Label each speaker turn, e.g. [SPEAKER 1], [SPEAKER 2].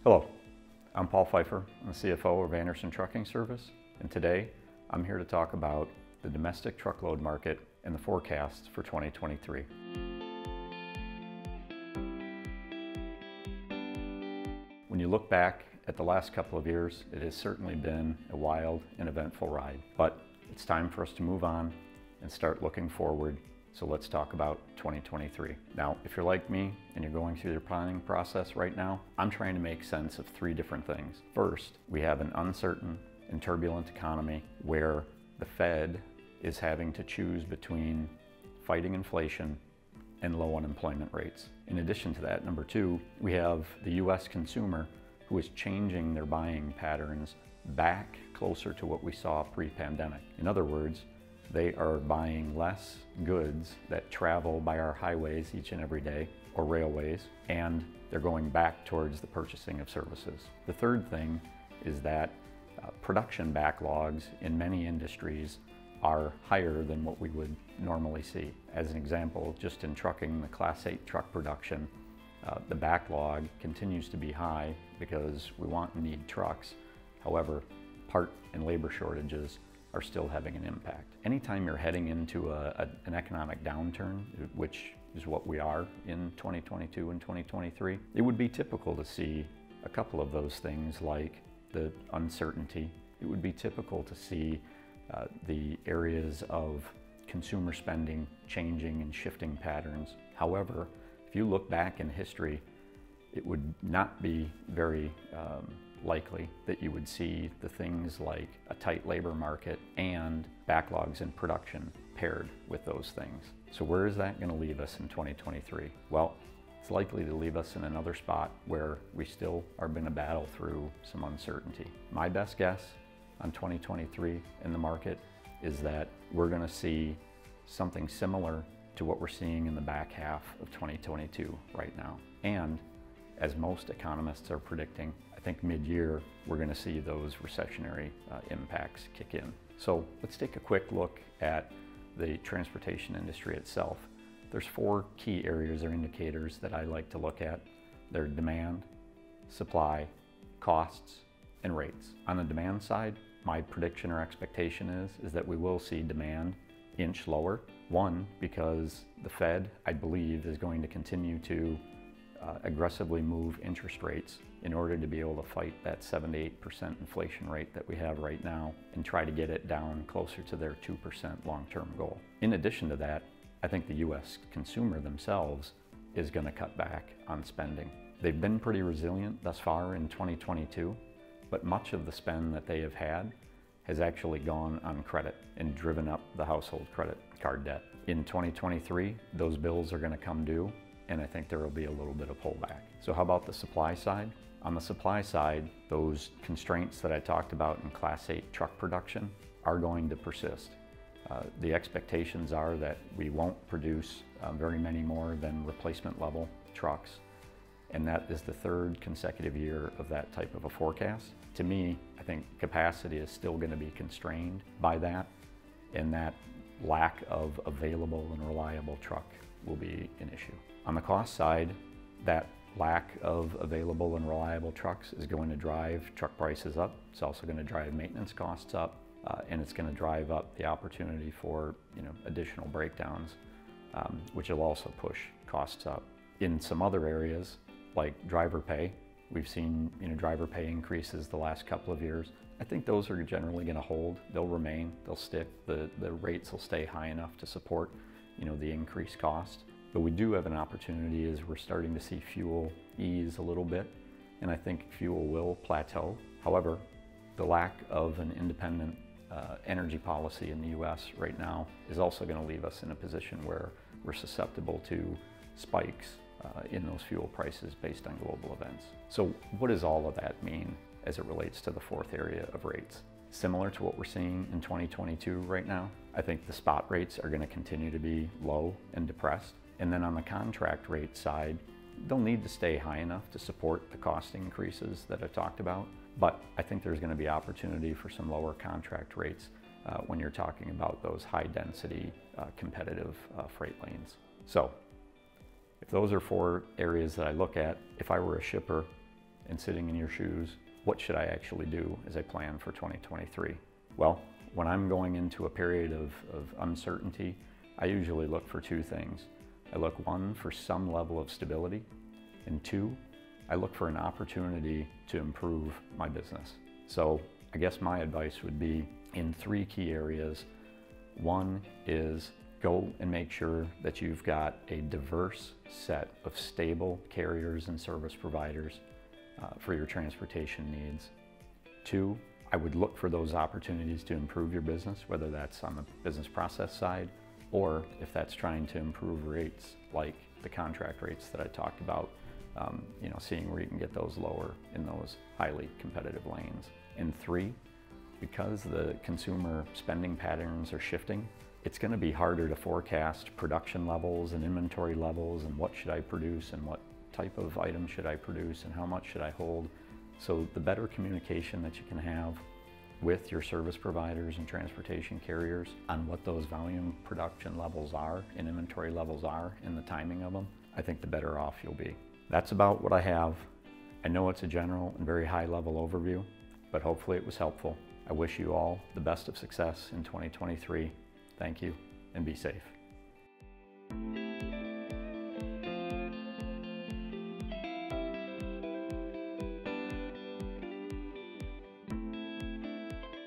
[SPEAKER 1] Hello, I'm Paul Pfeiffer. I'm the CFO of Anderson Trucking Service, and today I'm here to talk about the domestic truckload market and the forecasts for 2023. When you look back at the last couple of years, it has certainly been a wild and eventful ride, but it's time for us to move on and start looking forward. So let's talk about 2023. Now, if you're like me and you're going through your planning process right now, I'm trying to make sense of three different things. First, we have an uncertain and turbulent economy where the Fed is having to choose between fighting inflation and low unemployment rates. In addition to that, number two, we have the US consumer who is changing their buying patterns back closer to what we saw pre-pandemic. In other words, they are buying less goods that travel by our highways each and every day, or railways, and they're going back towards the purchasing of services. The third thing is that production backlogs in many industries are higher than what we would normally see. As an example, just in trucking, the Class 8 truck production, the backlog continues to be high because we want and need trucks. However, part and labor shortages are still having an impact. Anytime you're heading into an economic downturn, which is what we are in 2022 and 2023, it would be typical to see a couple of those things like the uncertainty. It would be typical to see the areas of consumer spending changing and shifting patterns. However, if you look back in history, it would not be very likely that you would see the things like a tight labor market and backlogs in production paired with those things. So where is that going to leave us in 2023? Well, it's likely to leave us in another spot where we still are going to battle through some uncertainty. My best guess on 2023 in the market is that we're going to see something similar to what we're seeing in the back half of 2022 right now. And as most economists are predicting, I think mid-year we're going to see those recessionary impacts kick in. So let's take a quick look at the transportation industry itself. There's four key areas or indicators that I like to look at. They're demand, supply, costs, and rates. On the demand side, my prediction or expectation is that we will see demand inch lower. One, because the Fed, I believe, is going to continue to aggressively move interest rates in order to be able to fight that 7 to 8% inflation rate that we have right now and try to get it down closer to their 2% long-term goal. In addition to that, I think the US consumer themselves is going to cut back on spending. They've been pretty resilient thus far in 2022, but much of the spend that they have had has actually gone on credit and driven up the household credit card debt. In 2023, those bills are going to come due, and I think there will be a little bit of pullback. So how about the supply side? On the supply side, those constraints that I talked about in Class 8 truck production are going to persist. The expectations are that we won't produce very many more than replacement level trucks, and that is the third consecutive year of that type of a forecast. To me, I think capacity is still going to be constrained by that, and that lack of available and reliable truck will be an issue. On the cost side, that lack of available and reliable trucks is going to drive truck prices up. It's also going to drive maintenance costs up, and it's going to drive up the opportunity for additional breakdowns, which will also push costs up. In some other areas, like driver pay, we've seen driver pay increases the last couple of years. I think those are generally going to hold. They'll remain. They'll stick. The rates will stay high enough to support the increased cost. But we do have an opportunity as we're starting to see fuel ease a little bit, and I think fuel will plateau. However, the lack of an independent energy policy in the US right now is also going to leave us in a position where we're susceptible to spikes in those fuel prices based on global events. So what does all of that mean as it relates to the fourth area of rates? Similar to what we're seeing in 2022 right now, I think the spot rates are going to continue to be low and depressed. And then on the contract rate side, they'll need to stay high enough to support the cost increases that I talked about. But I think there's going to be opportunity for some lower contract rates when you're talking about those high density competitive freight lanes. So if those are four areas that I look at, if I were a shipper and sitting in your shoes, what should I actually do as I plan for 2023? Well, when I'm going into a period of uncertainty, I usually look for two things. I look, one, for some level of stability, and two, I look for an opportunity to improve my business. So I guess my advice would be in three key areas. One is go and make sure that you've got a diverse set of stable carriers and service providers for your transportation needs. Two, I would look for those opportunities to improve your business, whether that's on the business process side, or if that's trying to improve rates like the contract rates that I talked about, seeing where you can get those lower in those highly competitive lanes. And three, because the consumer spending patterns are shifting, it's going to be harder to forecast production levels and inventory levels and what should I produce and what type of item should I produce and how much should I hold. So the better communication that you can have with your service providers and transportation carriers on what those volume production levels are and inventory levels are and the timing of them, I think the better off you'll be. That's about what I have. I know it's a general and very high level overview, but hopefully it was helpful. I wish you all the best of success in 2023. Thank you, and be safe.